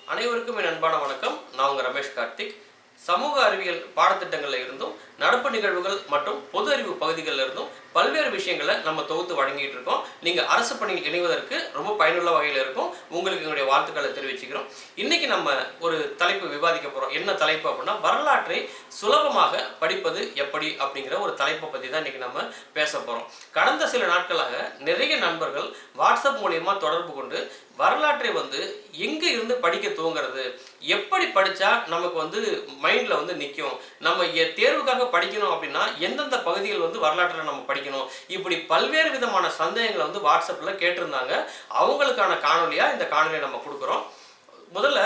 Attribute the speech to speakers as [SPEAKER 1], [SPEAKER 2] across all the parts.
[SPEAKER 1] அனைவருக்கும் என் அன்பான வணக்கம். நான் உங்க ரமேஷ் கார்த்திக். சமூக அறிவியல் பாடத்திட்டங்களில் இருந்தும் நடப்பு நிகழ்வுகள் மற்றும் பொது அறிவு பகுதிகளில் இருந்தும் பல்வேறு விஷயங்களை நம்ம தொகுத்து வழங்கிட்டு இருக்கோம். நீங்க அரசு பணியில் இணைவதற்கு ரொம்ப பயனுள்ள வகையில் இருக்கும். உங்களுக்கு என்னுடைய வாழ்த்துக்களை தெரிவிச்சுக்கிறோம். இன்னைக்கு நம்ம ஒரு தலைப்பு விவாதிக்க போறோம். என்ன தலைப்பு அப்படின்னா, வரலாற்றை சுலபமாக படிப்பது எப்படி அப்படிங்கிற ஒரு தலைப்பை பற்றி தான் இன்னைக்கு நம்ம பேச போறோம். கடந்த சில நாட்களாக நிறைய நண்பர்கள் வாட்ஸ்அப் மூலியமா தொடர்பு கொண்டு வரலாற்றை எங்க இருந்து படிக்க துவங்குறது, எப்படி படிச்சா நமக்கு மைண்ட்ல நிற்கும், நம்ம தேர்வுக்காக படிக்கணும் அப்படின்னா எந்தெந்த பகுதிகள் வரலாற்றில் நம்ம படிக்கணும், இப்படி பல்வேறு விதமான சந்தேகங்களை வாட்ஸ்அப்ல கேட்டிருந்தாங்க. அவங்களுக்கான காணொலியா இந்த காணொலியை நம்ம கொடுக்குறோம். முதல்ல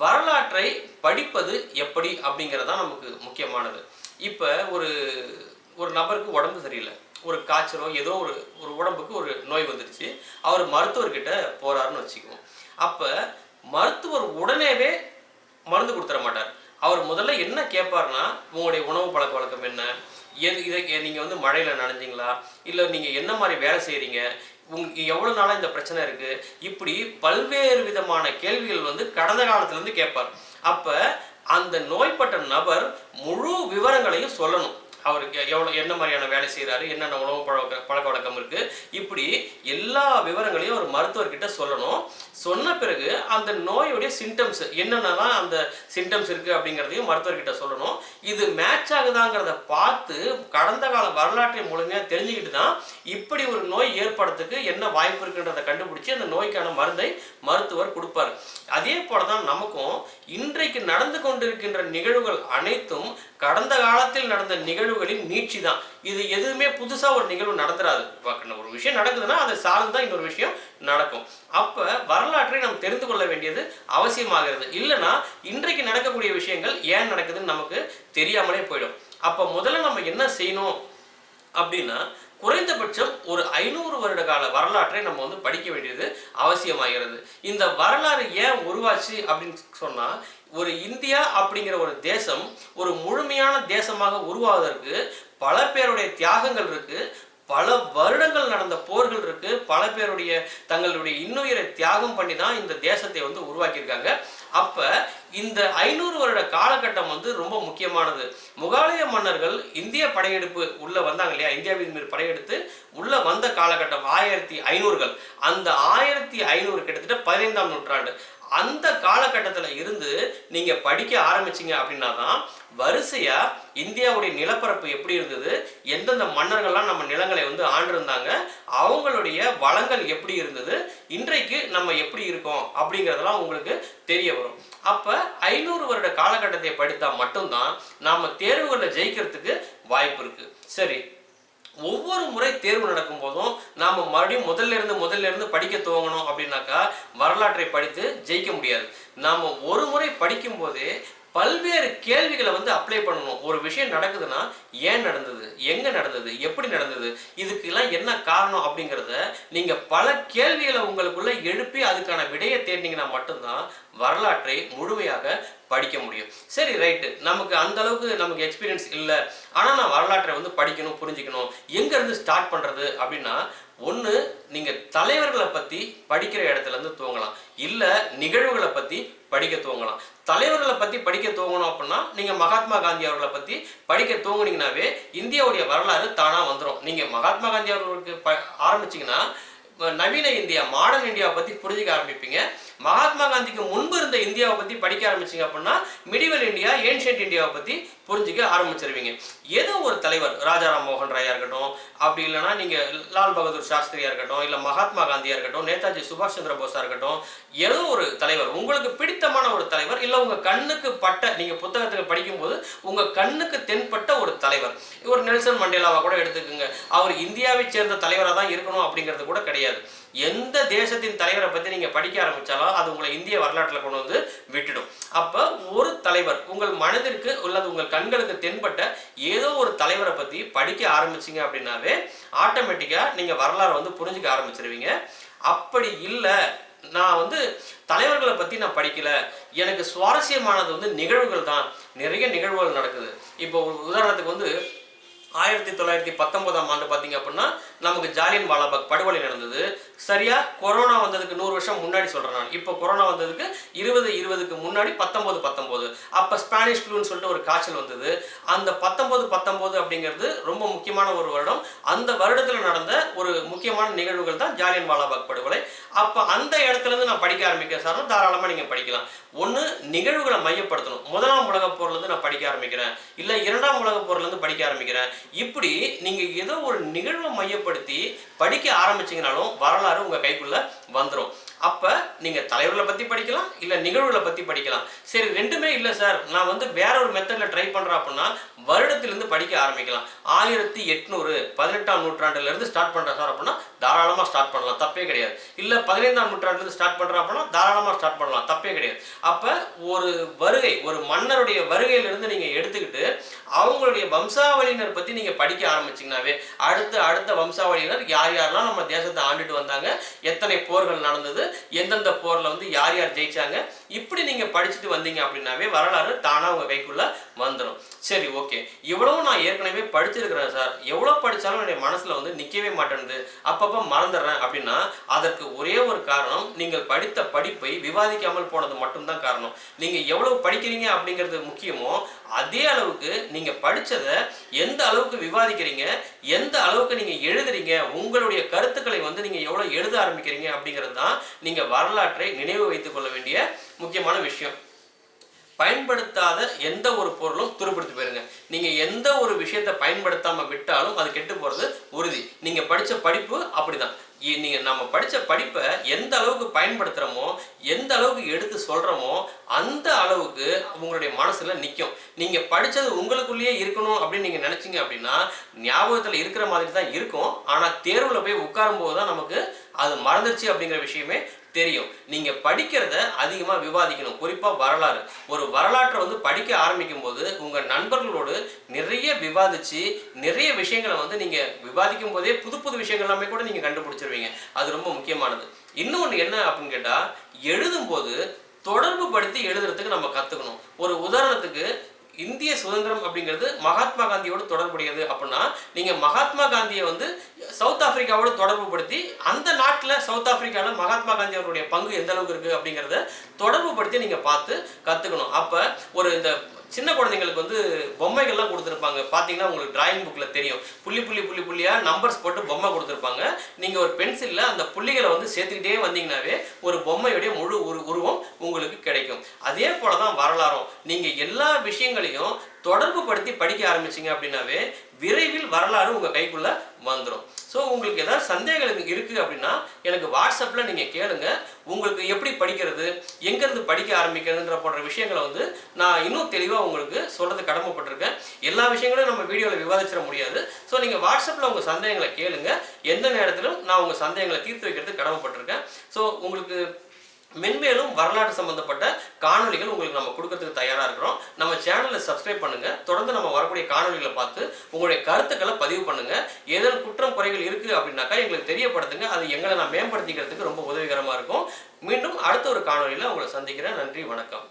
[SPEAKER 1] வரலாற்றை படிப்பது எப்படி அப்படிங்கிறதான் நமக்கு முக்கியமானது. இப்போ ஒரு ஒரு நபருக்கு உடம்பு சரியில்லை, ஒரு காய்ச்சலோ ஏதோ ஒரு உடம்புக்கு ஒரு நோய் வந்துருச்சு. அவர் மருத்துவர்கிட்ட போறாருன்னு வச்சுக்குவோம். அப்போ மருத்துவர் உடனேவே மருந்து கொடுத்துட மாட்டார். அவர் முதல்ல என்ன கேட்பார்னா, உங்களுடைய உணவு பழக்க வழக்கம் என்ன, இதை நீங்கள் மழையில் நனைஞ்சிங்களா, இல்லை நீங்கள் என்ன மாதிரி வேலை செய்கிறீங்க, உங்களுக்கு எவ்வளோ நாளாக இந்த பிரச்சனை இருக்குது, இப்படி பல்வேறு விதமான கேள்விகள் கடந்த காலத்துலேருந்து கேட்பார். அப்போ அந்த நோய்பட்ட நபர் முழு விவரங்களையும் சொல்லணும். அவருக்கு என்ன மாதிரியான வேலை செய்கிறாரு, என்னென்ன உணவு பழக்க வழக்கம் இருக்குது, இப்படி எல்லா விவரங்களையும் ஒரு மருத்துவர்கிட்ட சொல்லணும். சொன்ன பிறகு அந்த நோயுடைய சிம்டம்ஸ் என்னென்னலாம் அந்த சிம்டம்ஸ் இருக்குது அப்படிங்கிறதையும் மருத்துவர்கிட்ட சொல்லணும். இது மேட்ச் ஆகுதாங்கிறத பார்த்து கடந்த கால வரலாற்றை முழுமையாக தெரிஞ்சுக்கிட்டு தான் இப்படி ஒரு நோய் ஏற்படுறதுக்கு என்ன வாய்ப்பு இருக்குன்றதை கண்டுபிடிச்சி அந்த நோய்க்கான மருந்தை மருத்துவர் கொடுப்பார். அதே போல தான் நமக்கும் இன்றைக்கு நடந்து கொண்டிருக்கின்ற நிகழ்வுகள் அனைத்தும் கடந்த காலத்தில் நடந்த நிகழ்வுகளின் நீட்சி தான். இது எதுவுமே புதுசாக ஒரு நிகழ்வு நடந்துடாது. ஒரு விஷயம் நடக்குதுன்னா அதை சார்ந்து தான் இன்னொரு விஷயம் நடக்கும். அப்போ வரலாற்றை நாம் தெரிந்து கொள்ள வேண்டியது அவசியமாகிறது. இல்லைன்னா இன்றைக்கு நடக்கக்கூடிய விஷயங்கள் ஏன் நடக்குதுன்னு நமக்கு தெரியாமலே போயிடும். அப்போ முதல்ல நம்ம என்ன செய்யணும் அப்படின்னா, குறைந்தபட்சம் ஒரு 500 வருட கால வரலாற்றை நம்ம படிக்க வேண்டியது அவசியமாகிறது. இந்த வரலாறு ஏன் உருவாச்சு அப்படின்னு சொன்னா, ஒரு இந்தியா அப்படிங்கிற ஒரு தேசம் ஒரு முழுமையான தேசமாக உருவாவதற்கு பல பேருடைய தியாகங்கள் இருக்கு, பல வருடங்கள் நடந்த போர்கள் இருக்கு, பல பேருடைய தங்களுடைய இன்னுயிரை தியாகம் பண்ணி தான் இந்த தேசத்தை உருவாக்கியிருக்காங்க. அப்ப இந்த 500 வருட காலகட்டம் ரொம்ப முக்கியமானது. முகாலய மன்னர்கள் இந்திய படையெடுப்பு உள்ள வந்தாங்க இல்லையா, இந்தியாவின் மீது படையெடுத்து உள்ள வந்த காலகட்டம் 1500கள். அந்த 1500 கிட்டத்தட்ட 15ஆம் நூற்றாண்டு. அந்த காலகட்டத்தில் இருந்து நீங்க படிக்க ஆரம்பிச்சிங்க அப்படின்னா தான் வரிசையா இந்தியாவுடைய நிலப்பரப்பு எப்படி இருந்தது, எந்தெந்த மன்னர்கள்லாம் நம்ம நிலங்களை ஆண்டிருந்தாங்க, அவங்களுடைய வளங்கள் எப்படி இருந்தது, இன்றைக்கு நம்ம எப்படி இருக்கோம் அப்படிங்கிறதெல்லாம் உங்களுக்கு தெரிய வரும். அப்ப 500 வருட காலகட்டத்தை படித்தா மட்டும்தான் நாம தேர்வுகளில் ஜெயிக்கிறதுக்கு வாய்ப்பு இருக்கு. சரி, ஒவ்வொரு முறை தேர்வு நடக்கும் போதும் நாம மறுபடியும் முதல்ல இருந்து படிக்க துவங்கணும் அப்படின்னாக்கா வரலாற்றை படித்து ஜெயிக்க முடியாது. நாம ஒரு முறை படிக்கும் போதே பல்வேறு கேள்விகளை அப்ளை பண்ணணும். ஒரு விஷயம் நடக்குதுன்னா ஏன் நடந்தது, எங்க நடந்தது, எப்படி நடந்தது, இதுக்கெல்லாம் என்ன காரணம் அப்படிங்கிறத நீங்க பல கேள்விகளை உங்களுக்குள்ள எழுப்பி அதுக்கான விடையை தேடினீங்கன்னா மட்டும்தான் வரலாற்றை முழுமையாக படிக்க முடியும். சரி, ரைட்டு, நமக்கு அந்த அளவுக்கு நமக்கு எக்ஸ்பீரியன்ஸ் இல்லை, ஆனால் நான் வரலாற்றை படிக்கணும், புரிஞ்சுக்கணும், எங்க இருந்து ஸ்டார்ட் பண்றது அப்படின்னா, ஒன்று நீங்க தலைவர்களை பத்தி படிக்கிற இடத்துல இருந்து துவங்கலாம், இல்ல நிகழ்வுகளை பத்தி படிக்க துவங்கலாம். தலைவர்களை பத்தி படிக்க துவங்கணும் அப்படின்னா நீங்க மகாத்மா காந்தி அவர்களை பத்தி படிக்க துவங்கினீங்கன்னாவே இந்தியாவுடைய வரலாறு தானா வந்துடும். நீங்க மகாத்மா காந்தி அவர்களுக்கு ஆரம்பிச்சீங்கன்னா நவீன இந்தியா, மாடர்ன் இந்தியாவை பத்தி புரிஞ்சுக்க ஆரம்பிப்பீங்க. மகாத்மா காந்திக்கு முன்பு இருந்த இந்தியாவை பத்தி படிக்க ஆரம்பிச்சிங்க அப்படின்னா மிடிவல் இந்தியா, ஏன்ஷியன்ட் இந்தியாவை பத்தி புரிஞ்சுக்க ஆரம்பிச்சிருவீங்க. ஏதோ ஒரு தலைவர், ராஜாராம் மோகன் ராயா இருக்கட்டும், அப்படி இல்லைன்னா நீங்க லால் பகதூர் சாஸ்திரியா இருக்கட்டும், இல்ல மகாத்மா காந்தியா இருக்கட்டும், நேதாஜி சுபாஷ் சந்திர போஸா இருக்கட்டும், ஏதோ ஒரு தலைவர், உங்களுக்கு பிடித்தமான ஒரு தலைவர், இல்ல உங்க கண்ணுக்கு பட்ட, நீங்க புத்தகத்துக்கு படிக்கும்போது உங்க கண்ணுக்கு தென்பட்ட ஒரு தலைவர், ஒரு நெல்சன் மண்டேலாவை கூட எடுத்துக்கோங்க. அவர் இந்தியாவை சேர்ந்த தலைவராக தான் இருக்கணும் அப்படிங்கிறது கூட கிடையாது. எந்த தேசத்தின் தலைவரை பத்தி நீங்க படிக்க ஆரம்பிச்சாலும் அது உங்களை இந்திய வரலாற்றில் கொண்டு விட்டுடும். அப்ப ஒரு தலைவர் உங்கள் மனதிற்கு அல்லது உங்கள் கண்களுக்கு தென்பட்ட ஏதோ ஒரு தலைவரை பத்தி படிக்க ஆரம்பிச்சிங்க அப்படின்னாவே ஆட்டோமேட்டிக்கா நீங்க வரலாறு புரிஞ்சுக்க ஆரம்பிச்சிருவீங்க. அப்படி இல்லை, நான் தலைவர்களை பத்தி நான் படிக்கல, எனக்கு சுவாரஸ்யமானது நிகழ்வுகள் தான், நிறைய நிகழ்வுகள் நடக்குது. இப்போ உதாரணத்துக்கு 1919ஆம் ஆண்டு பார்த்தீங்க அப்படின்னா நமக்கு ஜாலியன் வாலாபாக் படுகொலை நடந்தது. சரியா கொரோனா வந்ததுக்கு 100 வருஷம் முன்னாடி சொல்றேன் நான். இப்போ கொரோனா வந்ததுக்கு 2020க்கு முன்னாடி 1919 அப்ப ஸ்பானிஷ் ஃப்ளூன்னு சொல்லிட்டு ஒரு காய்ச்சல் வந்தது. அந்த 1919 அப்படிங்கிறது ரொம்ப முக்கியமான ஒரு வருடம். அந்த வருடத்துல நடந்த ஒரு முக்கியமான நிகழ்வுகள் தான் ஜாலியன் வாலாபாக் படுகொலை. அப்ப அந்த இடத்துல இருந்து நான் படிக்க ஆரம்பிக்கிறேன் சார், தாராளமா நீங்க படிக்கலாம். ஒண்ணு நிகழ்வுகளை மையப்படுத்தணும். முதலாம் உலகப் போர்ல இருந்து நான் படிக்க ஆரம்பிக்கிறேன், இல்ல இரண்டாம் உலகப் போர்ல இருந்து படிக்க ஆரம்பிக்கிறேன். இப்படி நீங்க ஏதோ ஒரு நிகழ்வை மையப்படுத்தி படிக்க ஆரம்பிச்சீங்கனாலும் வரலாறு உங்க கைக்குள்ள வந்துடும். அப்ப நீங்க தலைவர்களை பத்தி படிக்கலாம், இல்ல நிகழ்வுகளை பத்தி படிக்கலாம். சரி ரெண்டுமே இல்ல சார், நான் வந்து வேற ஒரு மெத்தட்ல ட்ரை பண்றேன் அப்படின்னா வருடத்திலிருந்து படிக்க ஆரம்பிக்கலாம். 1800 18ஆம் நூற்றாண்டுல இருந்து ஸ்டார்ட் பண்றேன் சார் அப்படின்னா தாராளமா ஸ்டார்ட் பண்ணலாம், தப்பே கிடையாது. இல்ல 15ஆம் நூற்றாண்டுல இருந்து ஸ்டார்ட் பண்றேன் அப்படின்னா தாராளமா ஸ்டார்ட் பண்ணலாம், தப்பே கிடையாது. அப்ப ஒரு வருகை, ஒரு மன்னருடைய வருகையிலிருந்து நீங்க எடுத்துக்கிட்டு அவங்களுடைய வம்சாவளியினர் பத்தி நீங்க படிக்க ஆரம்பிச்சீங்கன்னாவே அடுத்த வம்சாவளியினர் யார் யாரெல்லாம் நம்ம தேசத்தை ஆண்டுட்டு வந்தாங்க, எத்தனை போர்கள் நடந்தது, எந்தெந்த போர்ல வந்து யார் யார் ஜெயிச்சாங்க, இப்படி நீங்க படிச்சுட்டு வந்தீங்க அப்படின்னாவே வரலாறு தானா உங்க கைக்குள்ள வந்துடும். சரி ஓகே, இவ்வளவு நான் ஏற்கனவே படிச்சிருக்கிறேன் சார், எவ்வளவு படிச்சாலும் என்னுடைய மனசுல வந்து நிக்கவே மாட்டேங்குது, அப்பப்ப மறந்துடுறேன் அப்படின்னா அதற்கு ஒரே ஒரு காரணம், நீங்கள் படித்த படிப்பை விவாதிக்காமல் போனது மட்டும்தான் காரணம். நீங்க எவ்வளவு படிக்கிறீங்க அப்படிங்கிறது முக்கியமோ அதே அளவுக்கு நீங்க படிச்சதை எந்த அளவுக்கு விவாதிக்கிறீங்க, எந்த அளவுக்கு நீங்க எழுதுறீங்க, உங்களுடைய கருத்துக்களை வந்து நீங்க எவ்வளவு எழுத ஆரம்பிக்கிறீங்க அப்படிங்கிறது தான் நீங்க வரலாற்றை நினைவு வைத்துக் கொள்ள வேண்டிய முக்கியமான விஷயம். பயன்படுத்தாத எந்த ஒரு பொருளும் துருப்பிடித்து போயிருங்க. நீங்க எந்த ஒரு விஷயத்தை பயன்படுத்தாம விட்டாலும் அது கெட்டு போறது உறுதி. நீங்க படிச்ச படிப்பு அப்படிதான். நீங்க நம்ம படிச்ச படிப்பை எந்த அளவுக்கு பயன்படுத்துறோமோ, எந்த அளவுக்கு எடுத்து சொல்றோமோ அந்த அளவுக்கு உங்களுடைய மனசுல நிற்கும். நீங்க படிச்சது உங்களுக்குள்ளேயே இருக்கணும் அப்படின்னு நீங்க நினைச்சீங்க அப்படின்னா ஞாபகத்துல இருக்கிற மாதிரி தான் இருக்கும். ஆனா தேர்வுல போய் உட்காரும் போதுதான் நமக்கு அது மறந்துருச்சு அப்படிங்கிற விஷயமே தெரியும். நீங்க படிக்கிறத அதிகமா விவாதிக்கணும். குறிப்பா வரலாறு. ஒரு வரலாற்றை வந்து படிக்க ஆரம்பிக்கும் போது உங்க நண்பர்களோடு நிறைய விவாதிச்சு நிறைய விஷயங்களை வந்து நீங்க விவாதிக்கும் போதே புது புது விஷயங்கள் எல்லாமே கூட நீங்க கண்டுபிடிச்சிருவீங்க. அது ரொம்ப முக்கியமானது. இன்னொன்று என்ன அப்படின்னு கேட்டா, எழுதும் போது தொடர்பு படுத்தி எழுதுறதுக்கு நம்ம கத்துக்கணும். ஒரு உதாரணத்துக்கு இந்திய சுதந்திரம் அப்படிங்கிறது மகாத்மா காந்தியோடு தொடர்புடையது அப்படின்னா நீங்க மகாத்மா காந்தியை வந்து சவுத் ஆப்பிரிக்காவோட தொடர்பு படுத்தி அந்த நாட்டில் சவுத் ஆப்பிரிக்காவில் மகாத்மா காந்தி அவருடைய பங்கு எந்த அளவுக்கு இருக்கு அப்படிங்கிறத தொடர்பு படுத்தி நீங்க பார்த்து கத்துக்கணும். அப்ப ஒரு இந்த சின்ன குழந்தைங்களுக்கு வந்து பொம்மைகள்லாம் கொடுத்துருப்பாங்க. பார்த்தீங்கன்னா உங்களுக்கு டிராயிங் புக்கில் தெரியும், புள்ளியா நம்பர்ஸ் போட்டு பொம்மை கொடுத்துருப்பாங்க. நீங்கள் ஒரு பென்சிலில் அந்த புள்ளிகளை வந்து சேர்த்துக்கிட்டே வந்தீங்கன்னாவே ஒரு பொம்மையுடைய முழு உருவம் உங்களுக்கு கிடைக்கும். அதே போல தான் வரலாறும். நீங்கள் எல்லா விஷயங்களையும் தொடர்பு படுத்தி படிக்க ஆரம்பிச்சிங்க அப்படின்னாவே விரைவில் வரலாறு உங்கள் கைக்குள்ளே வந்துடும். ஸோ உங்களுக்கு ஏதாவது சந்தேகங்கள் இருக்குது அப்படின்னா எனக்கு வாட்ஸ்அப்பில் நீங்கள் கேளுங்க. உங்களுக்கு எப்படி படிக்கிறது, எங்கேருந்து படிக்க ஆரம்பிக்கிறதுன்ற போன்ற விஷயங்களை வந்து நான் இன்னும் தெளிவாக உங்களுக்கு சொல்கிறது கடமைப்பட்டிருக்கேன். எல்லா விஷயங்களும் நம்ம வீடியோவில் விவாதிச்சிட முடியாது. ஸோ நீங்கள் வாட்ஸ்அப்பில் உங்கள் சந்தேகங்களை கேளுங்க. எந்த நேரத்திலும் நான் உங்கள் சந்தேகங்களை தீர்த்து வைக்கிறதுக்கு கடமைப்பட்டிருக்கேன். ஸோ உங்களுக்கு மென்மேலும் வரலாறு சம்பந்தப்பட்ட காணொலிகள் உங்களுக்கு நம்ம கொடுக்கறதுக்கு தயாராக இருக்கிறோம். நம்ம சேனலை சப்ஸ்கிரைப் பண்ணுங்க. தொடர்ந்து நம்ம வரக்கூடிய காணொலிகளை பார்த்து உங்களுடைய கருத்துக்களை பதிவு பண்ணுங்க. ஏதேனும் குற்றம் குறைகள் இருக்கு அப்படின்னாக்கா எங்களுக்கு தெரியப்படுத்துங்க. அது எங்களை நான் மேம்படுத்திக்கிறதுக்கு ரொம்ப உதவிகரமாக இருக்கும். மீண்டும் அடுத்த ஒரு காணொலியில் உங்களை சந்திக்கிறேன். நன்றி, வணக்கம்.